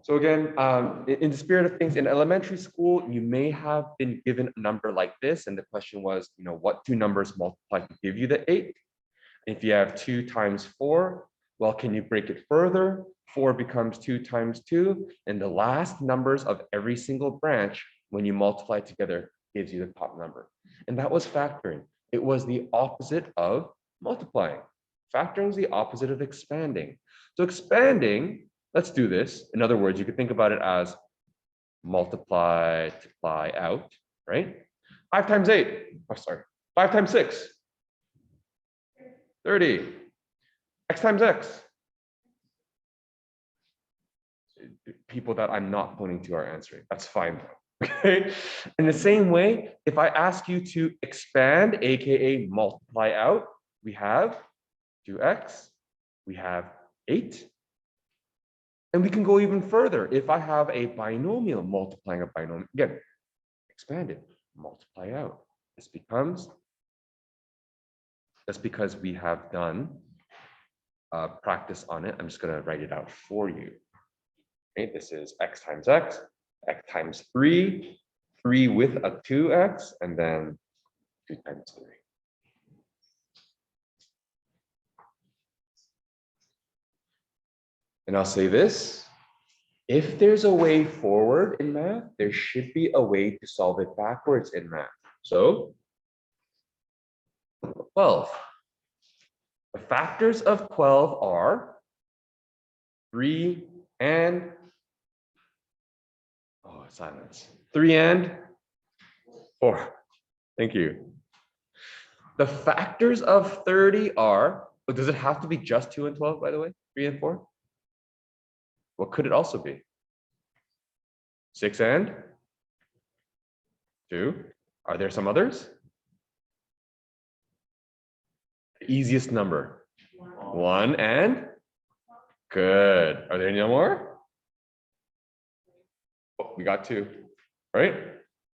So again, in the spirit of things, in elementary school, you may have been given a number like this. And the question was, what two numbers multiply to give you the 8? If you have 2 times 4, well, can you break it further? 4 becomes 2 times 2. And the last numbers of every single branch, when you multiply together, gives you the top number. And that was factoring. It was the opposite of multiplying. Factoring is the opposite of expanding. So expanding, let's do this. In other words, you could think about it as multiply out, right? 5 times 8, oh, sorry, 5 times 6, 30. X times X. People that I'm not pointing to are answering. That's fine though. Okay. In the same way, if I ask you to expand, aka multiply out, we have 2x, we have 8. And we can go even further. If I have a binomial multiplying a binomial, again, expand it, multiply out. This becomes, that's because we have done practice on it. I'm just going to write it out for you. Okay, this is x times x times 3, 3 with a 2x, and then 2 times 3. And I'll say this, if there's a way forward in math, there should be a way to solve it backwards in math. So 12. The factors of 12 are 3 and, oh, silence. 3 and 4. Thank you. The factors of 30 are, does it have to be just 2 and 12, by the way? 3 and 4? What could it also be? 6 and 2. Are there some others? The easiest number. 1 and? Good. Are there any more? Oh, we got 2. Right?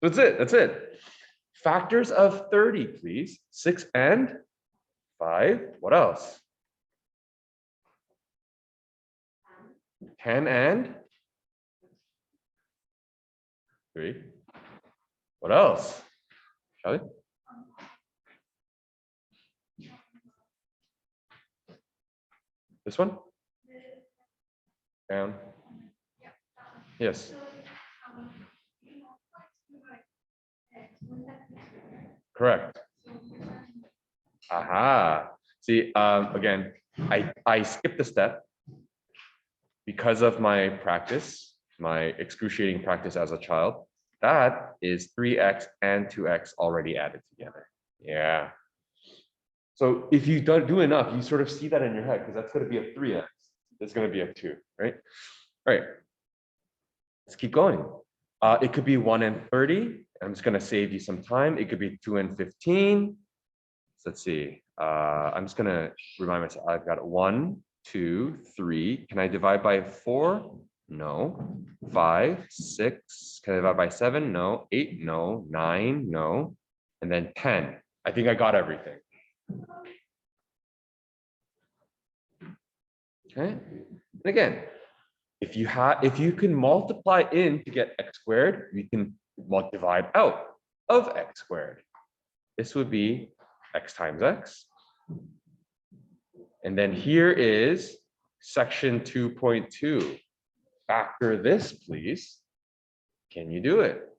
That's it. That's it. Factors of 30, please. 6 and 5. What else? 10 and 3. What else? Shelley? This one? Down. Yes. Correct. Aha. See, again, I skipped a step because of my practice, my excruciating practice as a child. That is 3x and 2x already added together. Yeah. So if you don't do enough, you sort of see that in your head because that's going to be a 3x. It's going to be a 2, right? All right. Let's keep going. It could be 1 and 30. I'm just going to save you some time. It could be 2 and 15. So let's see. I'm just going to remind myself. I've got 1, 2, 3. Can I divide by 4? No. 5, 6. Can I divide by 7? No. 8? No. 9? No. And then 10. I think I got everything. Okay. And again, if you can multiply in to get x squared, you can divide out of x squared. This would be x times x. And then here is section 2.2. Factor this, please. Can you do it?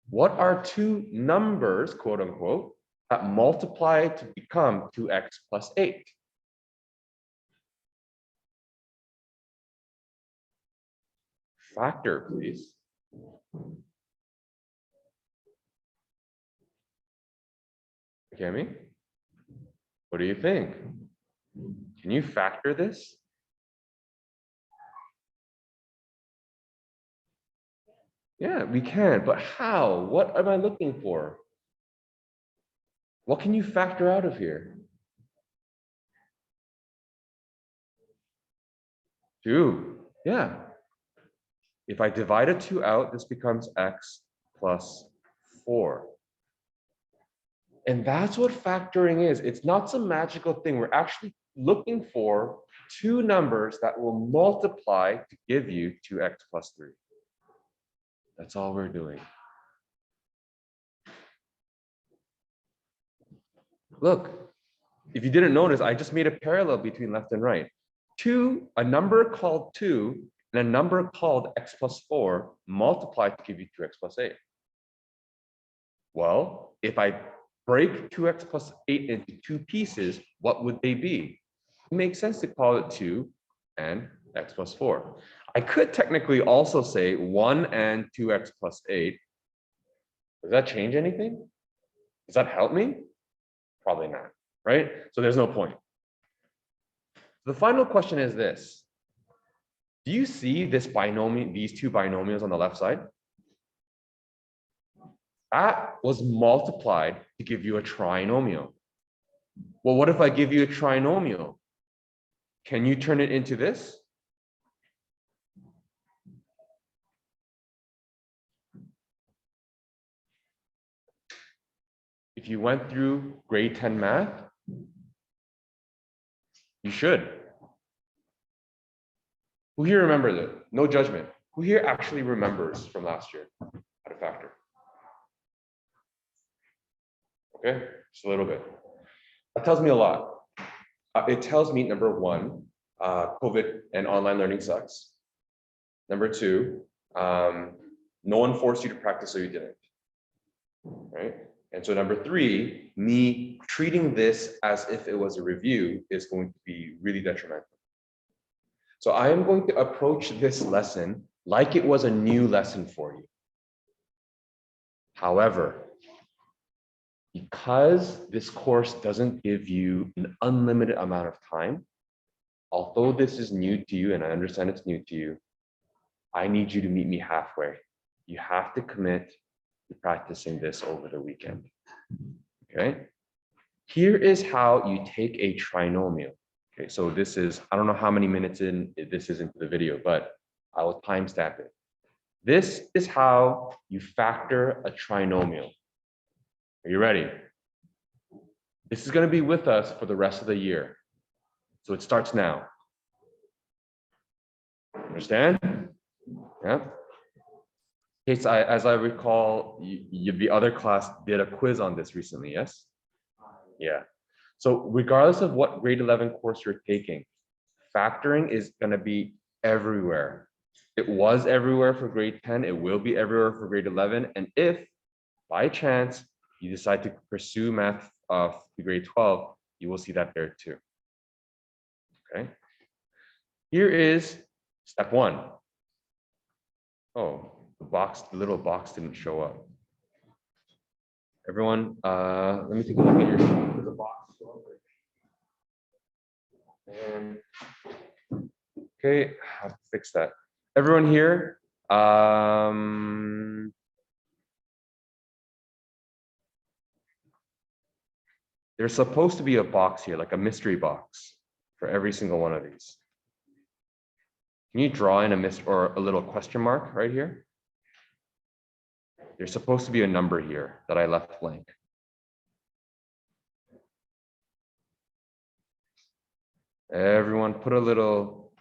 What are two numbers, quote unquote, that multiply to become 2x plus 8? Factor, please. Cami, what do you think? Can you factor this? Yeah, we can, but how? What am I looking for? What can you factor out of here? 2. Yeah. If I divide a 2 out, this becomes x plus 4. And that's what factoring is. It's not some magical thing. We're actually looking for two numbers that will multiply to give you 2x plus 3. That's all we're doing. Look, if you didn't notice, I just made a parallel between left and right. A number called 2 and a number called x plus 4 multiply to give you 2x plus 8. Well, if I break 2x plus 8 into two pieces, what would they be? It makes sense to call it 2 and x plus 4. I could technically also say 1 and 2x plus 8. Does that change anything? Does that help me? Probably not, right? So there's no point. The final question is this. Do you see this binomial, these two binomials on the left side? That was multiplied to give you a trinomial. Well, what if I give you a trinomial? Can you turn it into this? If you went through grade 10 math, you should. Who here remembers it? No judgment. Who here actually remembers from last year how to factor? Okay, just a little bit. That tells me a lot. It tells me, number one, COVID and online learning sucks. Number two, no one forced you to practice, so you didn't. Right? And so number three, me treating this as if it was a review is going to be really detrimental. So I am going to approach this lesson like it was a new lesson for you. However, because this course doesn't give you an unlimited amount of time, although this is new to you and I understand it's new to you, I need you to meet me halfway. You have to commit to practicing this over the weekend. Okay? Here is how you take a trinomial. Okay, so this is, I don't know how many minutes in this is into the video, but I will timestamp it. This is how you factor a trinomial. Are you ready? This is going to be with us for the rest of the year. So it starts now. Understand? Yeah. Okay, so as I recall, the other class did a quiz on this recently, yes? Yeah. So regardless of what grade 11 course you're taking, factoring is going to be everywhere. It was everywhere for grade 10. It will be everywhere for grade 11. And if by chance you decide to pursue math of grade 12, you will see that there too. Okay. Here is step one. Oh, the little box didn't show up. Everyone, let me take a look at your sheet. There's a box. And okay, I have to fix that. Everyone here, there's supposed to be a box here, like a mystery box for every single one of these. Can you draw in a little question mark right here? There's supposed to be a number here that I left blank. Everyone put a little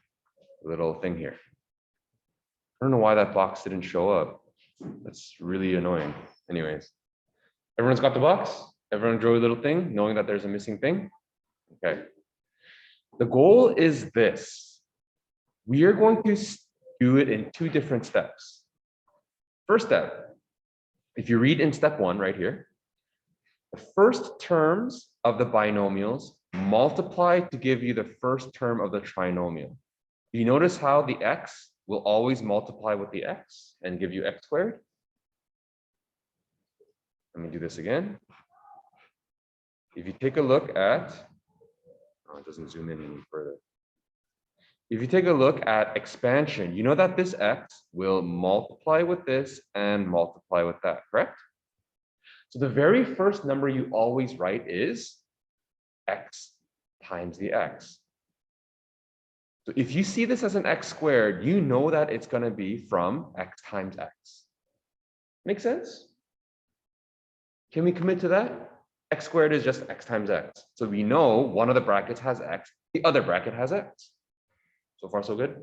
thing here. I don't know why that box didn't show up. That's really annoying. Anyways, everyone's got the box? Everyone drew a little thing, knowing that there's a missing thing? Okay. The goal is this. We are going to do it in two different steps. First step, if you read in step one right here, the first terms of the binomials multiply to give you the first term of the trinomial. You notice how the x will always multiply with the x and give you x squared? Let me do this again. If you take a look at, oh, it doesn't zoom in any further. If you take a look at expansion, you know that this x will multiply with this and multiply with that, correct? So the very first number you always write is x times the x. So if you see this as an x squared, you know that it's going to be from x times x. Make sense? Can we commit to that? X squared is just x times x. So we know one of the brackets has x, The other bracket has x. So far, so good.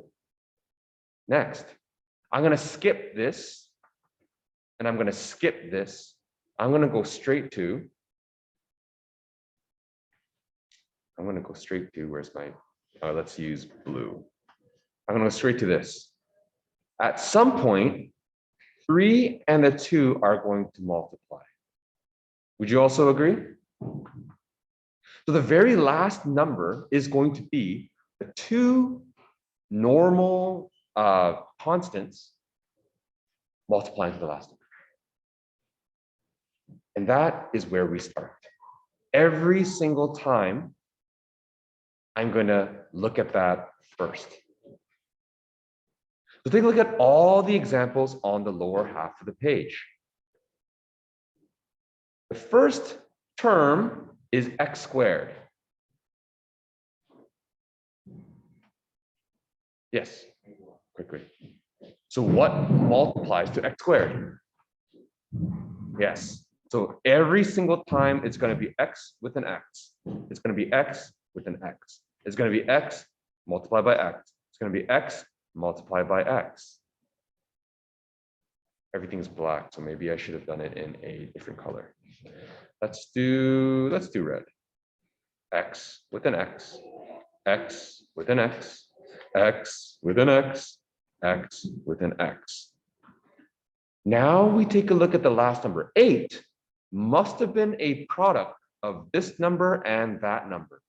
Next, I'm going to skip this, and I'm going to skip this. I'm going to go straight to, where's my, let's use blue. I'm going to go straight to this. At some point, 3 and the 2 are going to multiply. Would you also agree? So the very last number is going to be the 2 normal constants multiplying to the last number. And that is where we start. Every single time, I'm going to look at that first. So take a look at all the examples on the lower half of the page. The first term is x squared. Yes, quickly. So what multiplies to x squared? Yes. So every single time it's going to be x with an x. It's going to be x with an x. It's going to be x multiplied by x. It's going to be x multiplied by x. Everything's black, so maybe I should have done it in a different color. Let's do red. X with an x, x with an x, x with an x, x with an x. Now we take a look at the last number. 8 must have been a product of this number and that number.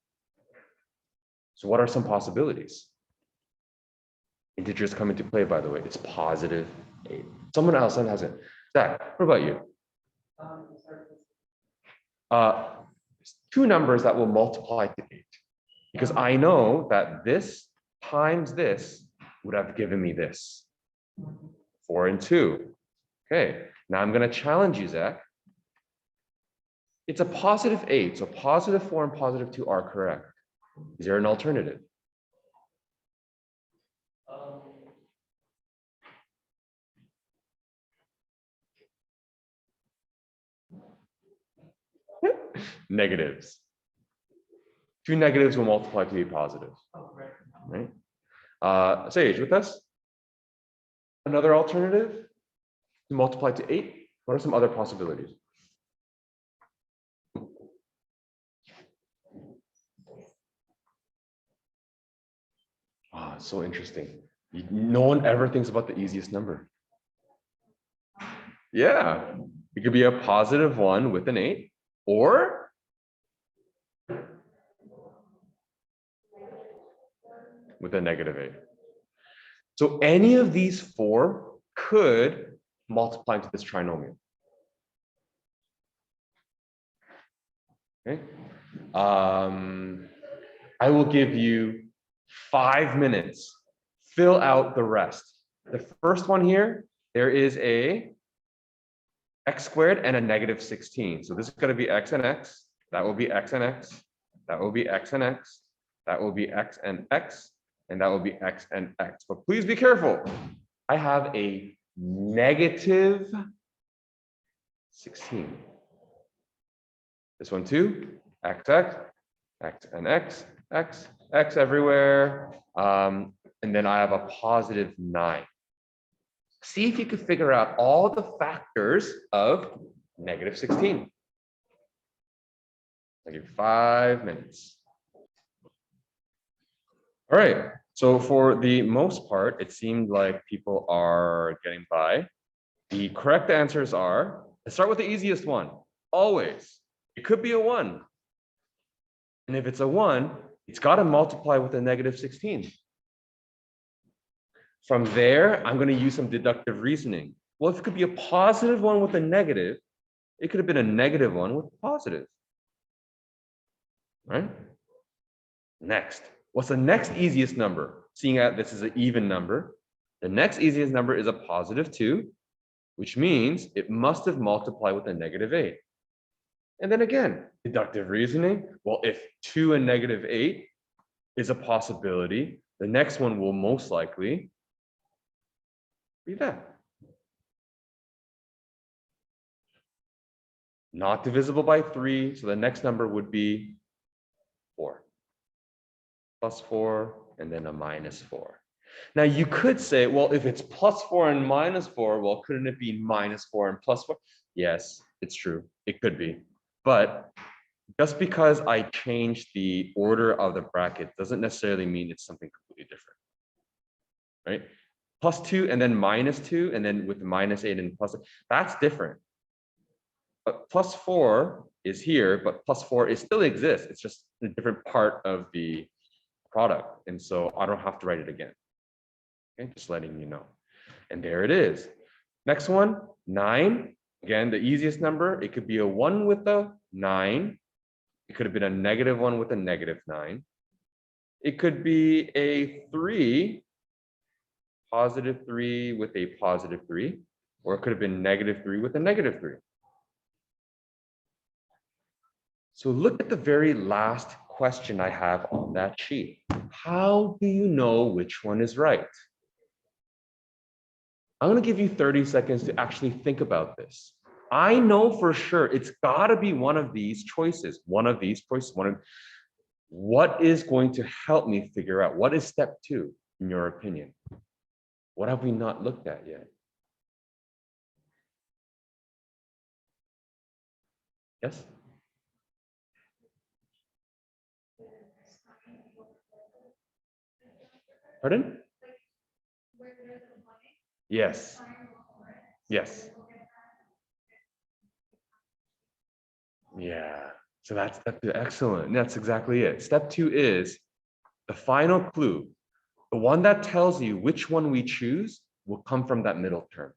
So what are some possibilities? Integers come into play, by the way. It's positive 8. Someone else has it. Zach, what about you? 2 numbers that will multiply to 8. Because I know that this times this would have given me this. 4 and 2. Okay, now I'm going to challenge you, Zach. It's a positive 8, so positive 4 and positive 2 are correct. Is there an alternative? Negatives. 2 negatives will multiply to be positive. Right? Sage, with us? Another alternative to multiply to 8? What are some other possibilities? Ah, so interesting. No one ever thinks about the easiest number. Yeah, it could be a positive 1 with an 8, or with a negative 8. So any of these 4 could multiply into this trinomial. Okay. I will give you 5 minutes. Fill out the rest. The first one here, there is a x squared and a negative 16. So this is going to be x and x. That will be x and x. That will be x and x. That will be x and x. And that will be x and x. But please be careful. I have a negative 16. This one too. X, x, x and x, x, x everywhere. And then I have a positive 9. See if you could figure out all the factors of negative 16. I'll give you 5 minutes. All right. So for the most part, it seemed like people are getting by. The correct answers are, let's start with the easiest one. Always. It could be a 1. And if it's a 1, it's got to multiply with a negative 16. From there, I'm going to use some deductive reasoning. Well, if it could be a positive 1 with a negative, it could have been a negative 1 with a positive. Right? Next, what's the next easiest number? Seeing that this is an even number, the next easiest number is a positive 2, which means it must have multiplied with a negative 8. And then again, deductive reasoning. Well, if 2 and negative 8 is a possibility, the next one will most likely be that. Not divisible by 3, so the next number would be 4. plus 4, and then a minus 4. Now you could say, well, if it's plus 4 and minus 4, well, couldn't it be minus 4 and plus 4? Yes, it's true. It could be. But just because I changed the order of the bracket doesn't necessarily mean it's something completely different, right? Plus 2 and then minus 2, and then with minus 8 and plus, that's different. But plus 4 is here, but plus 4 it still exists. It's just a different part of the product. And so I don't have to write it again. Okay, just letting you know. And there it is. Next one, 9. Again, the easiest number. It could be a 1 with a 9. It could have been a negative 1 with a negative 9. It could be a 3, positive 3 with a positive 3. Or it could have been negative 3 with a negative 3. So look at the very last question I have on that sheet. How do you know which one is right? I'm going to give you 30 seconds to actually think about this. I know for sure it's got to be one of these choices, What is going to help me figure out what is step 2, in your opinion? What have we not looked at yet? Yes? Pardon? Yes. Yes. Yeah. So that's step 2. Excellent. That's exactly it. Step 2 is the final clue. The one that tells you which one we choose will come from that middle term.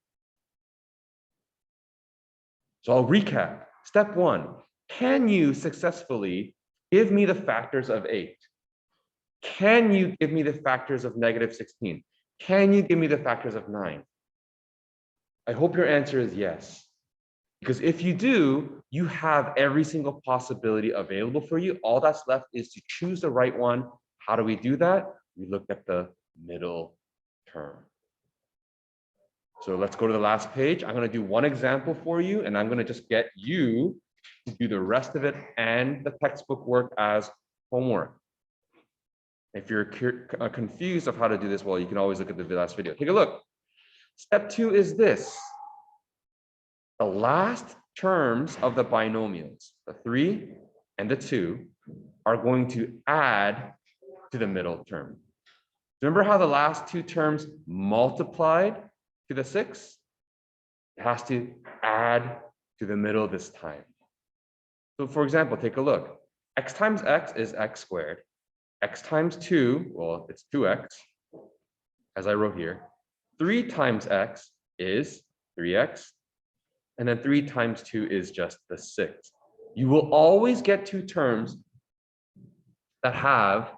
So I'll recap. Step 1, can you successfully give me the factors of 8? Can you give me the factors of negative 16? Can you give me the factors of 9? I hope your answer is yes. Because if you do, you have every single possibility available for you. All that's left is to choose the right one. How do we do that? We look at the middle term. So let's go to the last page. I'm going to do one example for you, and I'm going to just get you to do the rest of it and the textbook work as homework. If you're confused of how to do this, well, you can always look at the last video. Take a look. Step 2 is this. The last terms of the binomials, the 3 and the 2, are going to add to the middle term. Remember how the last 2 terms multiplied to the 6? It has to add to the middle this time. So for example, take a look. X times x is x squared. X times 2, well, it's 2x, as I wrote here. 3 times x is 3x. And then 3 times 2 is just the 6. You will always get 2 terms that have,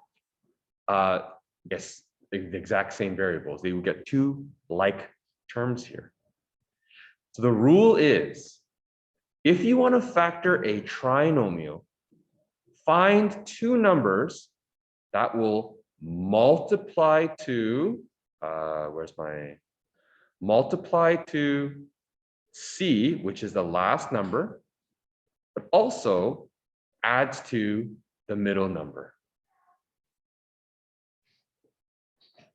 yes, the exact same variables. They will get 2 like terms here. So the rule is, if you want to factor a trinomial, find 2 numbers that will multiply to, multiply to C, which is the last number, but also adds to the middle number.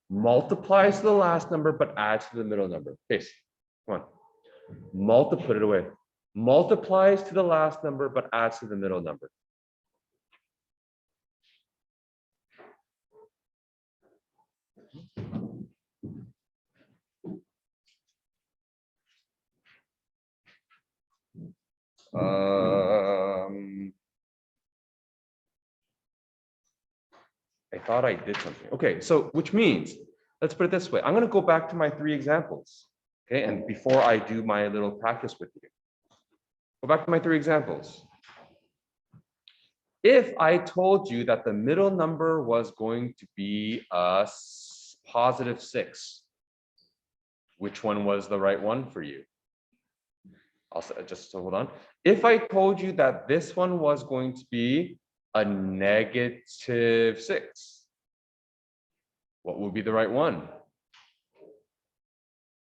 Multiplies to the last number, but adds to the middle number. Okay, come on. Put it away. Multiplies to the last number, but adds to the middle number. I thought I did something. Okay, so which means, let's put it this way. I'm going to go back to my 3 examples. Okay, and before I do my little practice with you, go back to my 3 examples. If I told you that the middle number was going to be a positive 6, which one was the right one for you? Also, just so hold on. If I told you that this one was going to be a negative 6, what would be the right one?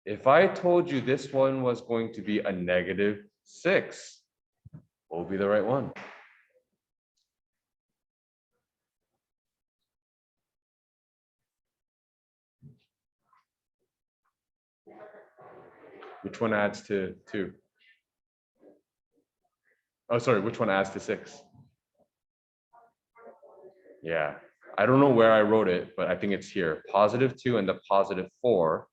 If I told you this one was going to be a negative 6, what would be the right one? Which one adds to 2? Oh, sorry, which one adds to 6? Yeah, I don't know where I wrote it, but I think it's here. Positive 2 and the positive 4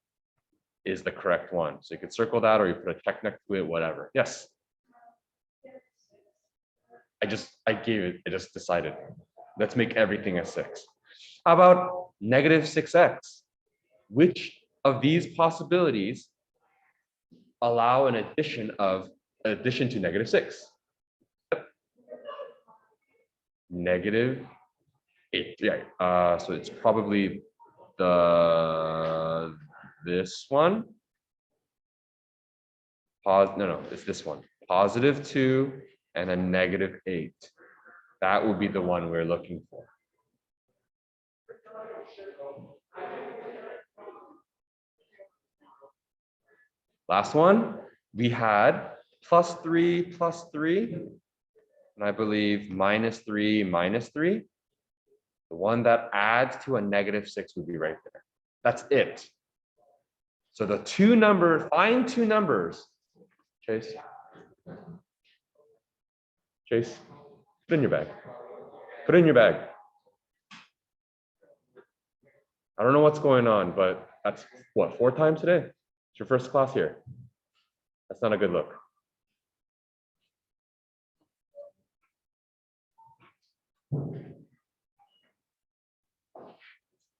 is the correct one. So you could circle that or you put a check next to it, whatever. Yes. I just decided. Let's make everything a 6. How about negative 6x? Which of these possibilities allow an addition to negative 6? Negative 8. Yeah. So it's probably this one. No, it's this one. Positive 2 and a negative 8. That would be the one we're looking for. Last one, we had plus 3, and I believe minus 3, minus 3. The one that adds to a negative 6 would be right there. That's it. So the two numbers, find two numbers. Chase, put it in your bag. Put it in your bag. I don't know what's going on, but that's what, 4 times today? It's your first class here. That's not a good look.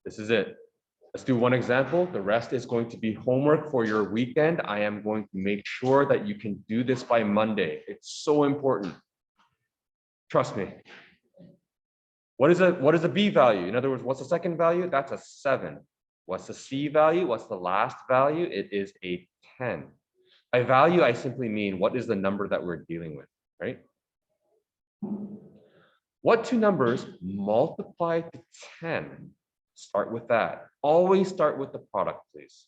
This is it. Let's do one example. The rest is going to be homework for your weekend. I am going to make sure that you can do this by Monday. It's so important. Trust me. What is a B value? In other words, what's the second value? That's a 7. What's the C value? What's the last value? It is a 10. By value, I simply mean what is the number that we're dealing with, right? What two numbers multiply to 10? Start with that. Always start with the product, please.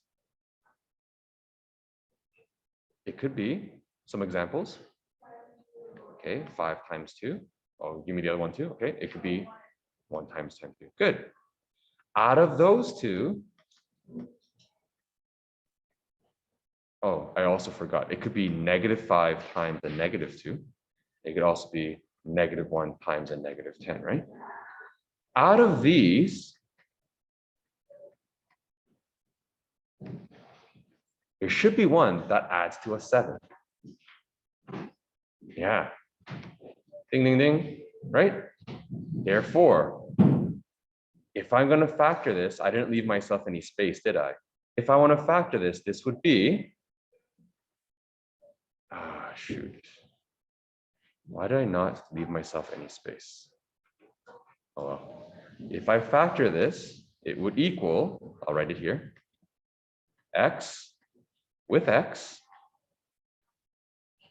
It could be some examples. Okay, 5 times 2. Oh, give me the other one too. Okay, it could be 1 times 10 2. Good. Out of those two, oh, I also forgot. It could be -5 times a -2. It could also be -1 times a -10, right? Out of these, there should be one that adds to a 7. Yeah. Ding, ding, ding, right? Therefore, if I'm going to factor this, I didn't leave myself any space, did I? If I want to factor this, this would be, shoot. Why did I not leave myself any space? Oh, well. If I factor this, it would equal, I'll write it here, x with x.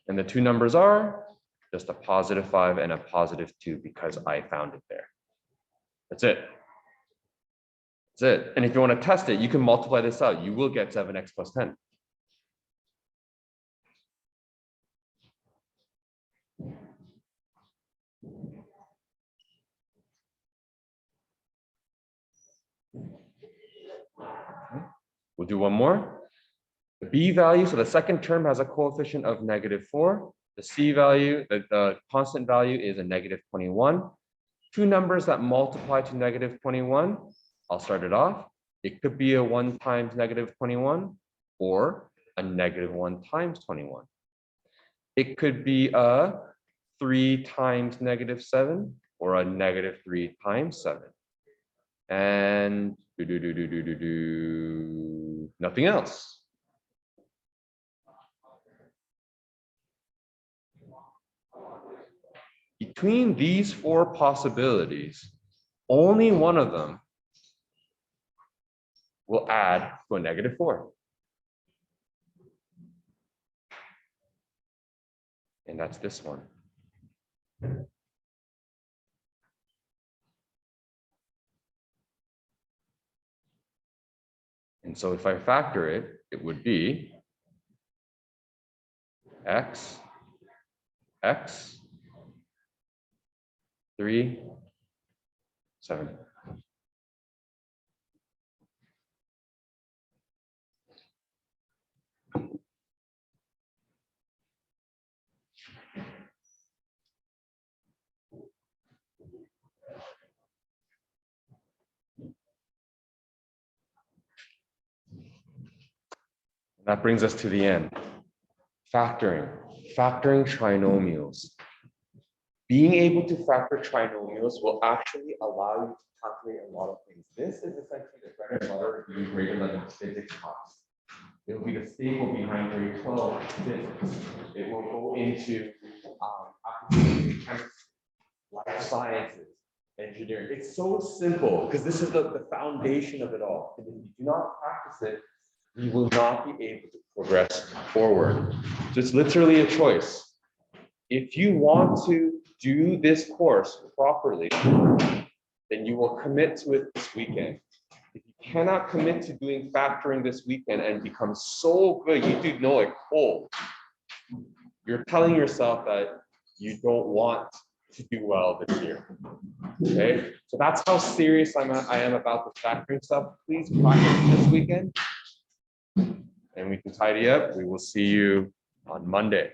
And the two numbers are just a +5 and a +2 because I found it there. That's it. That's it. And if you want to test it, you can multiply this out. You will get 7x plus 10. We'll do one more. The B value, so the second term has a coefficient of -4. The C value, the constant value is a -21. Two numbers that multiply to -21. I'll start it off. It could be a 1 times -21 or a -1 times 21. It could be a 3 times -7 or a -3 times 7. And nothing else. Between these 4 possibilities, only one of them will add to a -4. And that's this one. And so if I factor it, it would be x, 3, 7. That brings us to the end. Factoring trinomials. Being able to factor trinomials will actually allow you to calculate a lot of things. This is essentially the bread and butter of doing greater than physics class. It will be the staple behind grade 12 physics. It will go into chemistry, life sciences, engineering. It's so simple because this is the foundation of it all. And if you do not practice it, you will not be able to progress forward. So it's literally a choice. If you want to do this course properly, then you will commit to it this weekend. If you cannot commit to doing factoring this weekend and become so good, you do know it cold, you're telling yourself that you don't want to do well this year. Okay, so that's how serious I am about the factoring stuff. Please practice this weekend, and we can tidy up. We will see you on Monday.